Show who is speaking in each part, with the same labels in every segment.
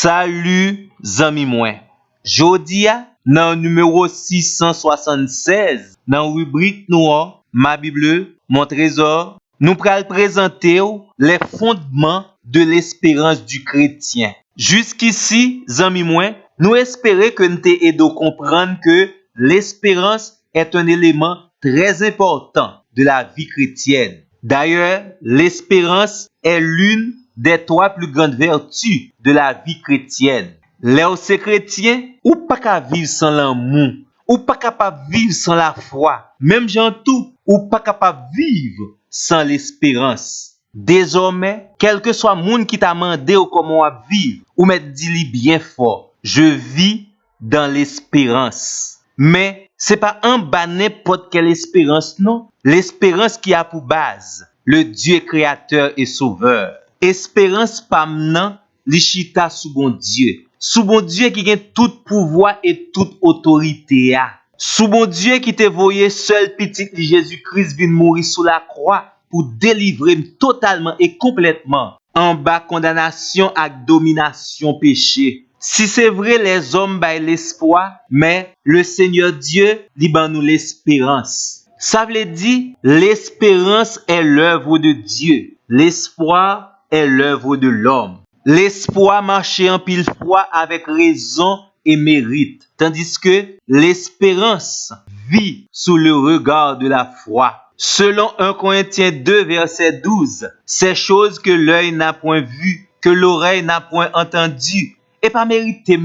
Speaker 1: Salut, zami mwen. Jodi a, nan numéro 676, dans rubrique nou Ma Bible, mon trésor, nous pral présenter les fondements de l'espérance du chrétien. Jusqu'ici, zami mwen, nous espérons que nous t'aidons à comprendre que l'espérance est un élément très important de la vie chrétienne. D'ailleurs, l'espérance est l'une des trois plus grandes vertus de la vie chrétienne. Lorsque c'est chrétien, ou pas qu'à vivre sans l'amour, ou pas capable vivre sans la foi, même gens tout, ou pas capable vivre sans l'espérance. Désormais, quel que soit le monde qui t'a demandé comment vivre, ou m'a dit bien fort, je vis dans l'espérance. Mais c'est pas en bas n'importe quelle espérance, non. L'espérance qui a pour base le Dieu créateur et sauveur. Espérance pas maintenant, li chita sous bon Dieu. Sous bon Dieu qui a tout pouvoir et toute autorité. Sous bon Dieu qui t'a voyé seul petit Jésus-Christ vient mourir sous la croix pour délivrer totalement et complètement en bas condamnation et domination péché. Si c'est vrai, les hommes baillent l'espoir, mais le Seigneur Dieu li ban nous l'espérance. Ça veut dire, l'espérance est l'œuvre de Dieu. L'espoir est l'œuvre de l'homme. L'espoir marche en pile fois avec raison et mérite, tandis que l'espérance vit sous le regard de la foi. Selon 1 Corinthiens 2, verset 12, ces choses que l'œil n'a point vues, que l'oreille n'a point entendues, et pas mérité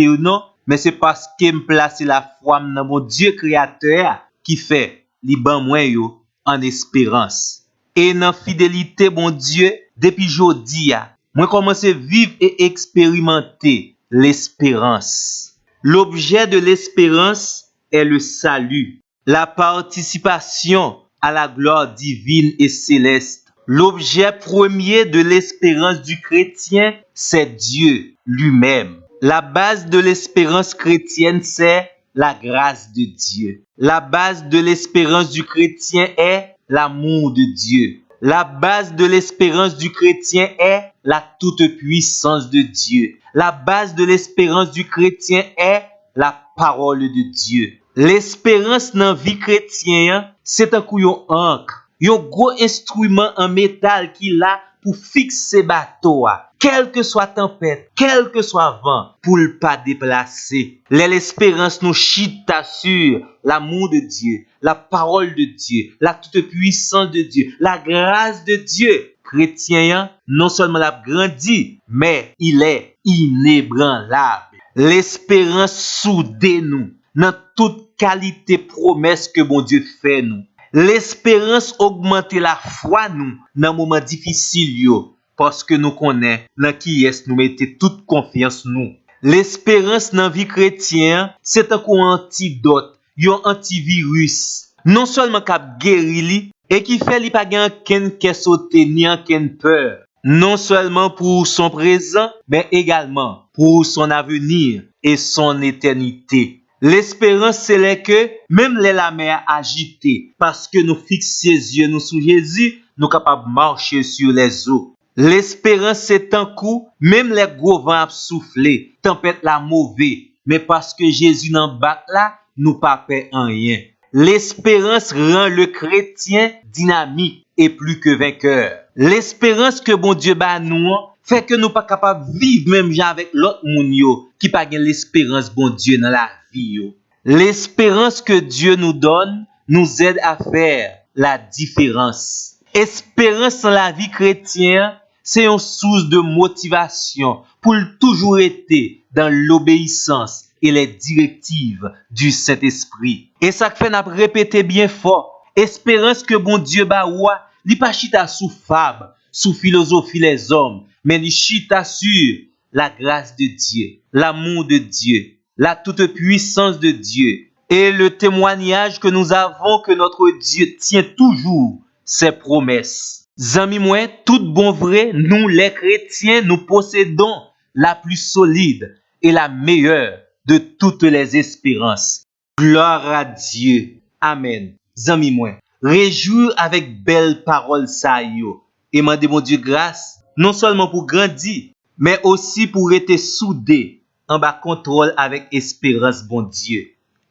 Speaker 1: ou non, mais c'est parce que me place la foi dans mon Dieu créateur qui fait li ban mwen yo en espérance. Et dans fidélité bon Dieu, depuis jodi moi commence vivre et expérimenter l'espérance. L'objet de l'espérance est le salut, la participation à la gloire divine et céleste. L'objet premier de l'espérance du chrétien, c'est Dieu lui-même. La base de l'espérance chrétienne, c'est la grâce de Dieu. La base de l'espérance du chrétien est l'amour de Dieu. La base de l'espérance du chrétien est la toute-puissance de Dieu. La base de l'espérance du chrétien est la parole de Dieu. L'espérance dans la vie chrétienne, c'est un coup yon encre, yon gros instrument en métal qui l'a pour fixer bateau, quelle que soit tempête, quel que soit vent, pour le pas déplacer. L'espérance nous chita sur l'amour de Dieu, la parole de Dieu, la toute puissance de Dieu, la grâce de Dieu. Chrétien, non seulement l'a grandi, mais il est inébranlable. L'espérance soudée nous, dans toute qualité promesse que bon Dieu fait nous. L'espérance augmente la foi nous dans moment difficile yo parce que nous connaissons dans qui est nous mettons toute confiance nous. L'espérance dans vie chrétienne, c'est un antidote, un antivirus. Non seulement cap guéri et qui fait li pa gen ken sauter ni ken peur. Non seulement pour son présent, mais également pour son avenir et son éternité. L'espérance, c'est là que, même la mer agitée, parce que nous fixons les yeux nous sur Jésus, nous sommes capables de marcher sur les eaux. L'espérance, c'est un coup, même les gros vents à souffler, tempête la mauvaise, mais parce que Jésus n'en bat là, nous pas peur en rien. L'espérance rend le chrétien dynamique et plus que vainqueur. L'espérance que bon Dieu bat nous, fait que nous pas capables de vivre même avec l'autre moun yo qui pas gen l'espérance bon Dieu dans la vie yo. L'espérance que Dieu nous donne nous aide à faire la différence. Espérance dans la vie chrétienne, c'est une source de motivation pour toujours être dans l'obéissance et les directives du Saint-Esprit. Et ça fait n'a répéter bien fort, espérance que bon Dieu ba wa, li pa chita sous fable, sous philosophie les hommes, mais li chita sur la grâce de Dieu, l'amour de Dieu, la toute-puissance de Dieu et le témoignage que nous avons que notre Dieu tient toujours ses promesses. Zami moi, tout bon vrai, nous les chrétiens, nous possédons la plus solide et la meilleure de toutes les espérances. Gloire à Dieu. Amen. Zami moi, réjouir avec belles paroles ça yo et demander mon Dieu grâce, non seulement pour grandir, mais aussi pour être soudé en bas contrôle avec espérance, bon Dieu.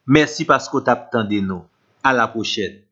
Speaker 1: Merci parce que tu as de nous. À la prochaine.